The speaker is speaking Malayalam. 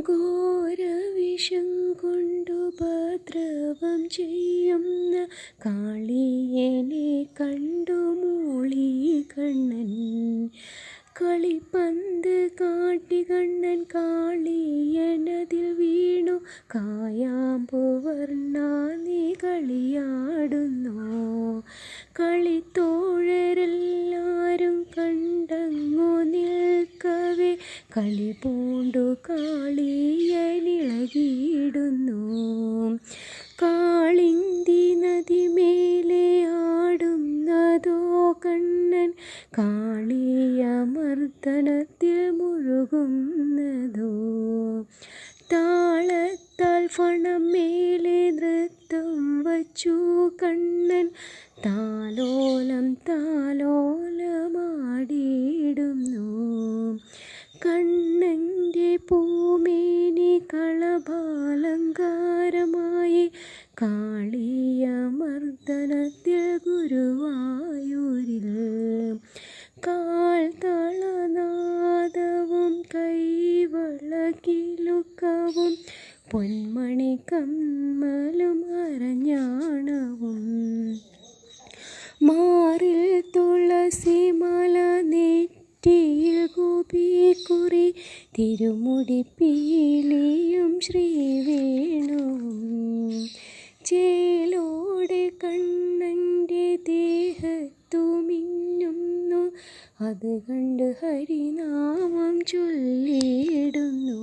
ഘോരവിഷം കൊണ്ടു ഉപദ്രവം ചെയ്യുന്ന കാളിയനെ കണ്ടു മൂളി കണ്ണൻ. കളിപ്പന്ത് കാട്ടി കണ്ണൻ കാളിയനതിൽ വീണു. കായാമ്പുവർണ്ണ നീ കളിയാടുന്നു. കളിത്തോഴരെല്ലാരും കണ്ടങ്ങു നിൽക്കവേ കളി പൂണ്ടു കാളിയനിളകിയിടുന്നു. കാളിന്തി നദിമേലെ ആടുന്നതോ കണ്ണൻ കാളിയമർദ്ദനത്തിൽ മുഴുകുന്നതോ. താളത്താൽ ഫണം മേലെ നൃത്തം വച്ചു കണ്ണൻ താലോലം താലോലമാടിയിടുന്നു. കണ്ണൻ്റെ പൂമേനി കളഭാലങ്കാരമായി കാളിയമർദ്ദനത്തിൽ ഗുരുവായൂരിൽ. കാൽത്തളനാദവും കൈവളകിലുക്കവും പൊന്മണി കമ്മലും അരഞ്ഞാണവും. മാറിൽ തുളസിമാല നെറ്റിയിൽ ഗോപിക്കുറി തിരുമുടി പീലിയും ശ്രീവേണുവും. ചേലോടെ കണ്ണൻ്റെ ദേഹത്തു മിന്നുന്നു. അത് കണ്ട് ഹരിനാമം ചൊല്ലിയിടുന്നു.